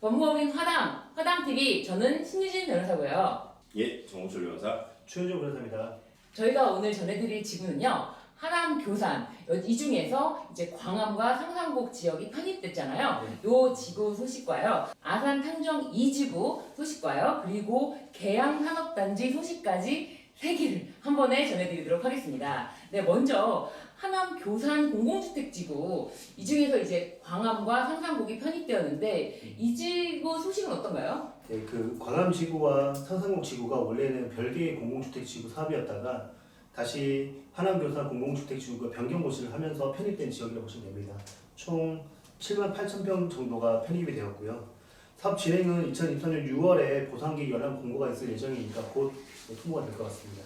법무법인 화담TV, 저는 신유진 변호사고요. 예, 정호철 변호사. 최현정 변호사입니다. 저희가 오늘 전해드릴 지구는요, 하남 교산, 이 중에서 이제 광암과 상산곡 지역이 편입됐잖아요. 요 지구 소식과요, 아산 탕정 2지구 소식과요, 그리고 계양 산업단지 소식까지 3개를 한 번에 전해드리도록 하겠습니다. 네, 먼저 하남 교산 공공주택지구, 이 중에서 이제 광암과 상산곡이 편입되었는데 이 지구 소식은 어떤가요? 네, 그 광암지구와 상산곡 지구가 원래는 별개의 공공주택지구 사업이었다가 다시 하남교산 공공주택지구가 변경 고시를 하면서 편입된 지역이라고 보시면 됩니다. 총 7만 8천 평 정도가 편입이 되었고요. 사업 진행은 2023년 6월에 보상계획 연락 공고가 있을 예정이니까 곧 통보가 될 것 같습니다.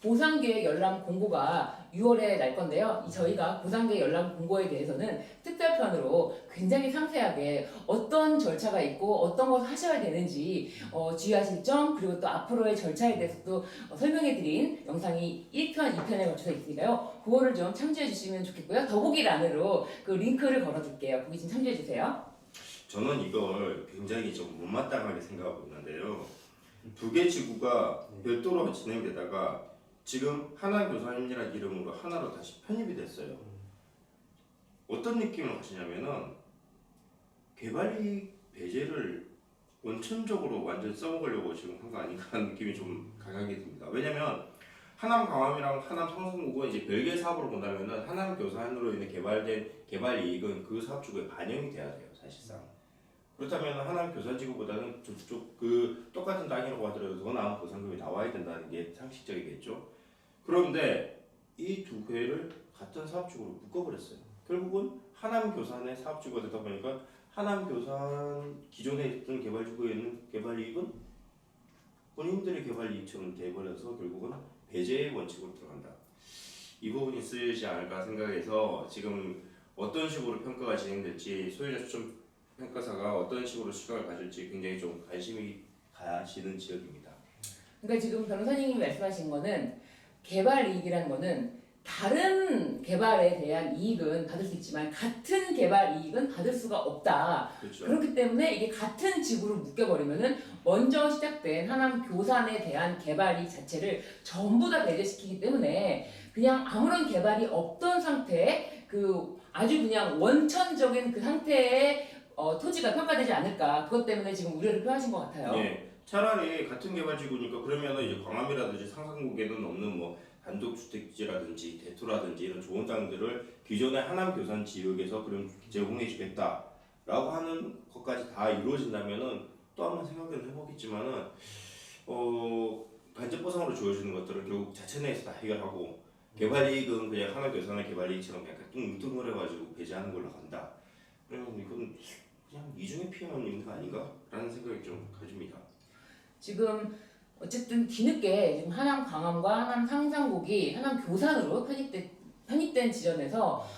보상계획 열람 공고가 6월에 날 건데요. 저희가 보상계획 열람 공고에 대해서는 특별편으로 굉장히 상세하게 어떤 절차가 있고 어떤 것을 하셔야 되는지 주의하실 점, 그리고 또 앞으로의 절차에 대해서도 설명해드린 영상이 1편, 2편에 걸쳐서 있으니까요. 그거를 좀 참조해 주시면 좋겠고요. 더보기란으로 그 링크를 걸어둘게요. 거기 좀 참조해 주세요. 저는 이걸 굉장히 좀 못마땅하게 생각하고 있는데요. 두 개 지구가 별도로 진행되다가 지금 하나교산이라는 이름으로 하나로 다시 편입이 됐어요. 어떤 느낌을 가지냐면은 개발이익 배제를 원천적으로 완전 써먹으려고 지금 한 거 아닌가 하는 느낌이 좀 강하게 듭니다. 왜냐면 하남 광암이랑 하남 상산곡은 이제 별개 사업으로 본다면은 하남 교산으로 인해 개발된 개발 이익은 그 사업 주고에 반영이 돼야 돼요, 사실상. 그렇다면 하남 교산지구보다는 저쪽 그 똑같은 땅이라고 하더라도 더 나은 보상금이 나와야 된다는 게 상식적이겠죠. 그런데 이 두 개를 같은 사업주구로 묶어버렸어요. 결국은 하남 교산의 사업주구가 되다 보니까 하남 교산 기존에 있던 개발주구에 있는 개발이익은 본인들의 개발이익처럼 돼버려서 결국은 배제의 원칙으로 들어간다. 이 부분이 쓰이지 않을까 생각해서 지금 어떤 식으로 평가가 진행될지 소유자 추천 평가사가 어떤 식으로 시각을 가질지 굉장히 좀 관심이 가시는 지역입니다. 그러니까 지금 변호사님이 말씀하신 거는 개발 이익이라는 거는 다른 개발에 대한 이익은 받을 수 있지만 같은 개발 이익은 받을 수가 없다. 그렇죠. 그렇기 때문에 이게 같은 지구로 묶여버리면은 먼저 시작된 하남 교산에 대한 개발 이익 자체를 전부 다 배제시키기 때문에 그냥 아무런 개발이 없던 상태에 그 아주 그냥 원천적인 그 상태의 토지가 평가되지 않을까. 그것 때문에 지금 우려를 표하신 것 같아요. 예. 차라리 같은 개발지구니까 그러면은 이제 광암이라든지 상산곡에는 없는 뭐 단독주택지라든지 대토라든지 이런 좋은 땅들을 기존의 하남 교산 지역에서 그럼 제공해주겠다라고 하는 것까지 다 이루어진다면은 또 한번 생각을 해보겠지만은 간접 보상으로 주어지는 것들은 결국 자체 내에서 다 해결하고 개발이익은 그냥 하남 교산의 개발이익처럼 약간 뚱뚱거려가지고 배제하는 걸로 간다. 그러면 이건 그냥 이중의 피해만 있는 거 아닌가라는 생각이 좀 가집니다. 지금 어쨌든 뒤늦게 지금 하남 광암과 하남 상산곡이 하남 교산으로 편입된 지점에서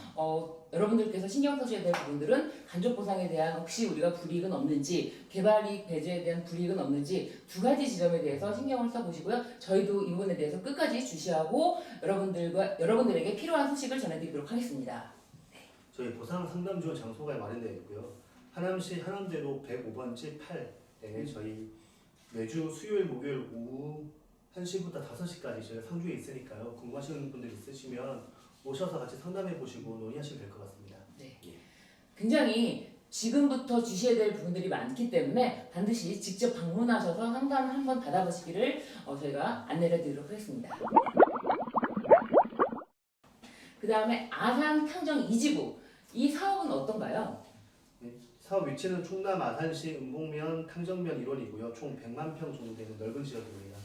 여러분들께서 신경 쓰셔야 될 부분들은 간접 보상에 대한 혹시 우리가 불이익은 없는지, 개발이익 배제에 대한 불이익은 없는지 두 가지 지점에 대해서 신경을 써보시고요. 저희도 이 부분에 대해서 끝까지 주시하고 여러분들에게 필요한 소식을 전해드리도록 하겠습니다. 저희 보상 상담 지원 장소가 마련되어 있고요. 하남시 하남대로 105번지 8에 저희 매주 수요일, 목요일 오후 1시부터 5시까지 저희가 상주에 있으니까요. 궁금하시는 분들 있으시면 오셔서 같이 상담해 보시고 논의하시면 될 것 같습니다. 네. 굉장히 지금부터 주셔야 될 부분들이 많기 때문에 반드시 직접 방문하셔서 상담을 한번 받아보시기를 저희가 안내를 드리도록 하겠습니다. 그 다음에 아산 탕정 2지구, 이 사업은 어떤가요? 사업 위치는 충남 아산시 은봉면 탕정면 일원이고요. 총 100만 평 정도 되는 넓은 지역입니다.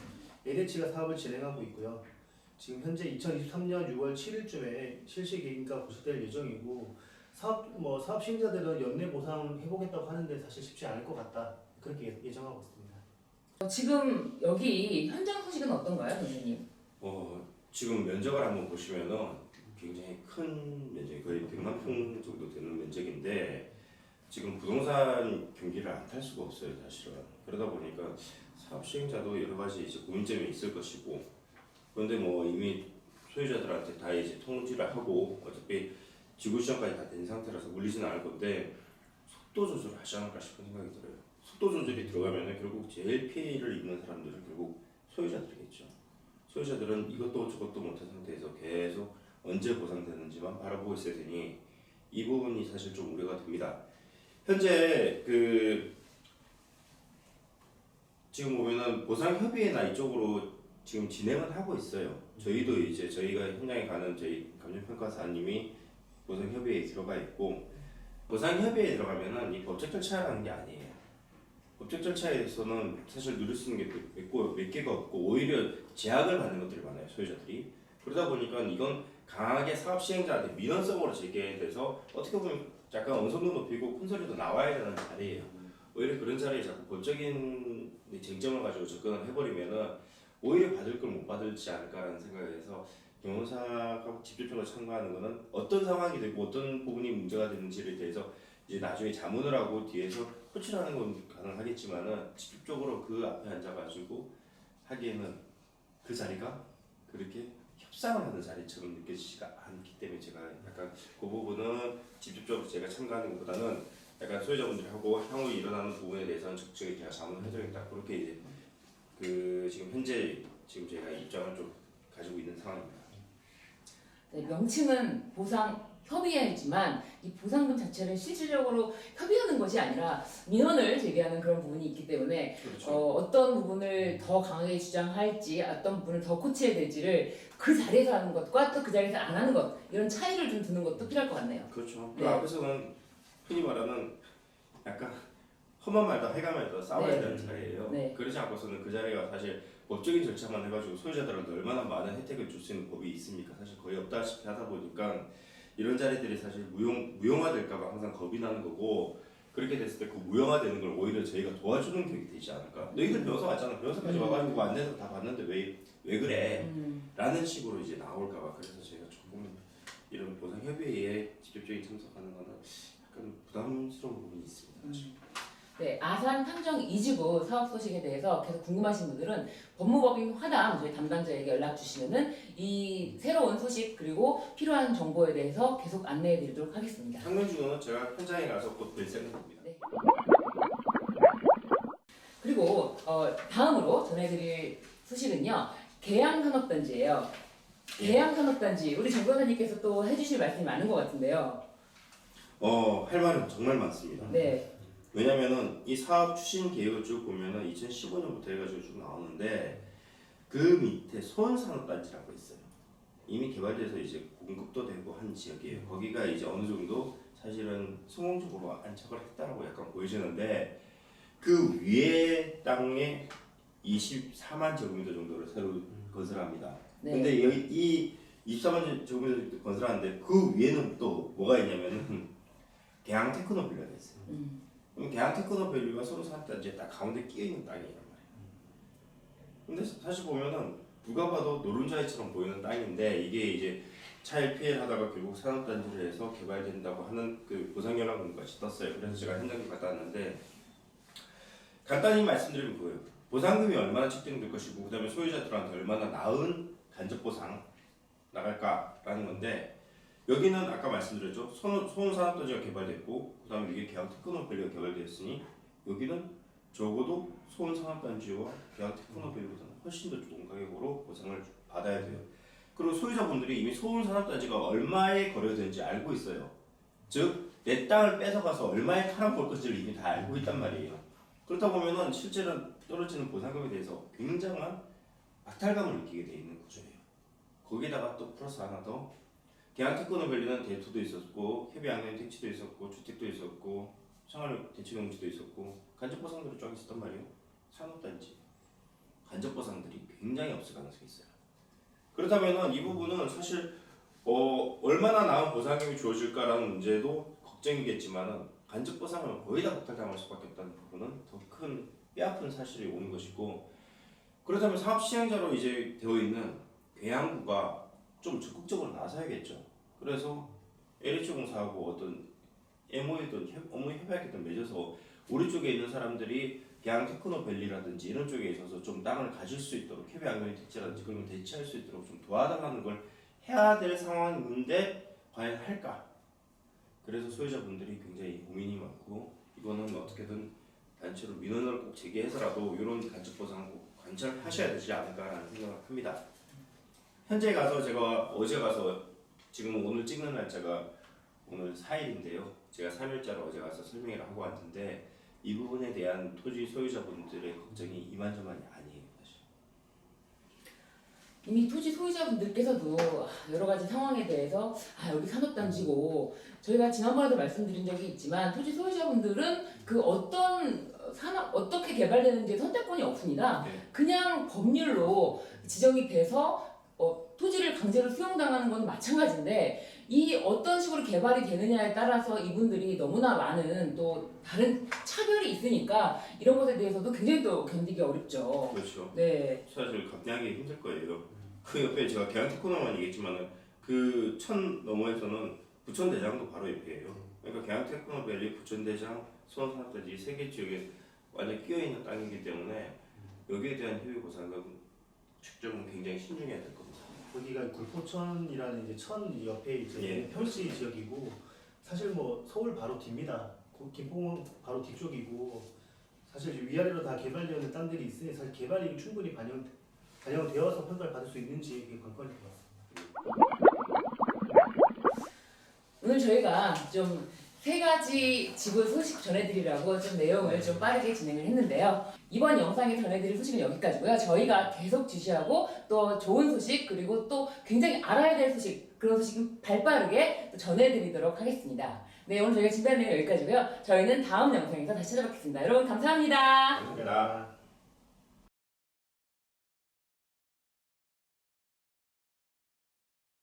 LH가 사업을 진행하고 있고요. 지금 현재 2023년 6월 7일쯤에 실시 계획가 고시될 예정이고 사업 시행자들은 연내 보상 해보겠다고 하는데 사실 쉽지 않을 것 같다. 그렇게 예정하고 있습니다. 지금 여기 현장 소식은 어떤가요, 선생님? 지금 면적을 한번 보시면은 굉장히 큰 면적이 거의 100만 평 정도 되는 면적인데 지금 부동산 경기를 안 탈 수가 없어요, 사실은. 그러다 보니까 사업 시행자도 여러 가지 이제 고민점이 있을 것이고, 그런데 뭐 이미 소유자들한테 다 이제 통지를 하고 어차피 지구 시정까지 다 된 상태라서 물리지는 않을 건데 속도 조절을 하지 않을까 싶은 생각이 들어요. 속도 조절이 들어가면 결국 제일 피해를 입는 사람들은 결국 소유자들이겠죠. 소유자들은 이것도 저것도 못한 상태에서 계속 언제 보상되는지만 바라보고 있어야 되니 이 부분이 사실 좀 우려가 됩니다. 현재 지금 보면은 보상협의회나 이쪽으로 지금 진행은 하고 있어요. 저희도 이제 저희가 현장에 가는 저희 감정평가사님이 보상협의회에 들어가 있고, 보상협의회에 들어가면은 이 법적 절차라는 게 아니에요. 법적 절차에서는 사실 누릴 수 있는 게 몇 개가 없고 오히려 제약을 받는 것들이 많아요, 소유자들이. 그러다 보니까 이건 강하게 사업 시행자한테 민원성으로 제기돼서 어떻게 보면 약간 언성도 높이고 큰 소리도 나와야 되는 자리예요. 오히려 그런 자리에 자꾸 법적인 쟁점을 가지고 접근을 해버리면은 오히려 받을 걸 못 받을지 않을까라는 생각에서 변호사가 직접적으로 참가하는 거는 어떤 상황이 되고 어떤 부분이 문제가 되는지에 대해서 이제 나중에 자문을 하고 뒤에서 코치를 하는 건 가능하겠지만은 직접적으로 그 앞에 앉아가지고 하기에는 그 자리가 그렇게 협상을 하는 자리처럼 느껴지지가 않기 때문에 제가 약간 그 부분은 직접적으로 제가 참가하는 것보다는 약간 소유자분들하고 향후 일어나는 부분에 대해서는 적극적으로 제가 자문을 해드리겠다, 그렇게 이제 지금 현재 지금 제가 입장을 좀 가지고 있는 상황입니다. 네, 명칭은 보상 협의회이지만 이 보상금 자체를 실질적으로 협의하는 것이 아니라 민원을 제기하는 그런 부분이 있기 때문에 그렇죠. 어떤 부분을 더 강하게 주장할지, 어떤 부분을 더 코치해야 될지를 그 자리에서 하는 것과 또 그 자리에서 안 하는 것, 이런 차이를 좀 두는 것도 필요할 것 같네요. 그렇죠. 네. 그 앞에서는 흔히 말하는 약간 험한 말도 해가 말도 싸워야 네. 되는 자리예요. 네. 그러지 않고서는 그 자리가 사실 법적인 절차만 해가지고 소유자들한테 얼마나 많은 혜택을 줄 수 있는 법이 있습니까? 사실 거의 없다시피 하다 보니까 이런 자리들이 사실 무용화될까봐 항상 겁이 나는 거고, 그렇게 됐을 때 그 무용화되는 걸 오히려 저희가 도와주는 격이 되지 않을까. 너희들 변호사 왔잖아. 변호사까지 와가지고 안내서 다 봤는데 왜 그래? 라는 식으로 이제 나올까봐. 그래서 제가 조금 이런 보상협의회에 직접적인 참석하는 거는 약간 부담스러운 부분이 있습니다. 네, 아산 탕정 2지구 사업 소식에 대해서 계속 궁금하신 분들은 법무법인 화담 저희 담당자에게 연락 주시면은 이 새로운 소식 그리고 필요한 정보에 대해서 계속 안내해 드리도록 하겠습니다. 상명중은 제가 현장에 가서 곧 뵐 생각입니다. 네. 그리고 다음으로 전해드릴 소식은요, 계양산업단지예요. 계양산업단지 우리 정 변호사님께서 또 해주실 말씀이 많은 것 같은데요. 할 말은 정말 많습니다. 네. 왜냐면은 이 사업 추진 계획을 쭉 보면은 2015년부터 해가지고 쭉 나오는데 그 밑에 소원산업단지라고 있어요. 이미 개발돼서 이제 공급도 되고 한 지역이에요. 거기가 이제 어느 정도 사실은 성공적으로 안착을 했다라고 약간 보여지는데 그 위에 땅에 24만 제곱미터 정도를 새로 건설합니다. 네. 근데 여기 이 24만 제곱미터 건설하는데 그 위에는 또 뭐가 있냐면은 계양 테크노빌라가 있어요. 그럼 계양 테크노밸리가 서로 산단지에 딱 가운데 끼어 있는 땅이란 말이에요. 근데 사실 보면은 누가 봐도 노른자리처럼 보이는 땅인데 이게 이제 차일 피해를 하다가 결국 산업단지를 해서 개발된다고 하는 그 보상연합군까지 떴어요. 그래서 제가 현장에 갔다 왔는데 간단히 말씀드리면 그거예요. 보상금이 얼마나 책정될 것이고 그다음에 소유자들한테 얼마나 나은 간접 보상 나갈까라는 건데, 여기는 아까 말씀드렸죠. 소원산업단지가 개발됐고 그다음에 이게 계양 테크노밸리가 개발되었으니 여기는 적어도 소원산업단지와 계양 테크노밸리보다는 훨씬 더 좋은 가격으로 보상을 받아야 돼요. 그리고 소유자분들이 이미 소원산업단지가 얼마에 거래되는지 알고 있어요. 즉 내 땅을 뺏어가서 얼마에 팔아볼 것을 이미 다 알고 있단 말이에요. 그렇다 보면은 실제로 떨어지는 보상금에 대해서 굉장한 박탈감을 느끼게 돼 있는 구조예요. 거기다가 또 플러스 하나 더, 계양 테크노밸리는 대투도 있었고 협의양면 택지도 있었고 주택도 있었고 생활 대체용지도 있었고 간접 보상들이 쫙 있었단 말이에요. 산업단지 간접 보상들이 굉장히 없을 가능성이 있어요. 그렇다면은 이 부분은 사실 얼마나 나은 보상금이 주어질까라는 문제도 걱정이겠지만은 간접 보상은 거의 다 박탈당할 수밖에 없다는 부분은 더 큰 뼈아픈 사실이 오는 것이고, 그렇다면 사업 시행자로 이제 되어 있는 계양구가 좀 적극적으로 나서야겠죠. 그래서 LH공사하고 어떤 MOU든 업무 협약이든 맺어서 우리 쪽에 있는 사람들이 계양 테크노밸리라든지 이런 쪽에 있어서 좀 땅을 가질 수 있도록 협의 안경이 택지라든지 그런 걸 대체할 수 있도록 좀 도와달라는 걸 해야 될 상황인데 과연 할까? 그래서 소유자분들이 굉장히 고민이 많고 이거는 어떻게든 단체로 민원을 꼭 제기해서라도 이런 간접 보상 꼭 관철하셔야 되지 않을까라는 생각을 합니다. 현재 가서 제가 어제 가서 지금 오늘 찍는 날짜가 오늘 4일인데요. 제가 3일자로 어제 가서 설명을 하고 왔는데 이 부분에 대한 토지 소유자분들의 걱정이 이만저만이 아니에요. 사실. 이미 토지 소유자분들께서도 여러 가지 상황에 대해서 여기 산업단지고 저희가 지난번에도 말씀드린 적이 있지만 토지 소유자분들은 그 어떤 산업 어떻게 개발되는지 선택권이 없습니다. 네. 그냥 법률로 지정이 돼서 토지를 강제로 수용당하는 건 마찬가지인데 이 어떤 식으로 개발이 되느냐에 따라서 이분들이 너무나 많은 또 다른 차별이 있으니까 이런 것에 대해서도 굉장히 또 견디기 어렵죠. 그렇죠. 네. 사실 감당하기 힘들 거예요. 그 옆에 제가 계양테크노만 얘기했지만은 그 천 너머에서는 부천대장도 바로 옆이에요. 그러니까 계양테크노밸리, 부천대장, 수원산업단지 세 개 지역에 완전 끼어 있는 땅이기 때문에 여기에 대한 효율 보상은 측정은 굉장히 신중해야 될 겁니다. 거기가 굴포천이라는 이제 천 옆에 이제 예. 평지 지역이고 사실 뭐 서울 바로 뒤입니다. 김포공항 바로 뒤쪽이고 사실 위아래로 다 개발되어 있는 땅들이 있으니 사실 개발이 충분히 반영되어서 평가를 받을 수 있는지 그게 관건일 것 같습니다. 오늘 저희가 좀 3가지 지구 소식 전해드리려고 좀 내용을 좀 빠르게 진행을 했는데요. 이번 영상에 전해드릴 소식은 여기까지고요. 저희가 계속 주시하고 또 좋은 소식 그리고 또 굉장히 알아야 될 소식 그런 소식 발빠르게 또 전해드리도록 하겠습니다. 네, 오늘 저희가 준비한 내용 여기까지고요. 저희는 다음 영상에서 다시 찾아뵙겠습니다. 여러분 감사합니다. 감사합니다.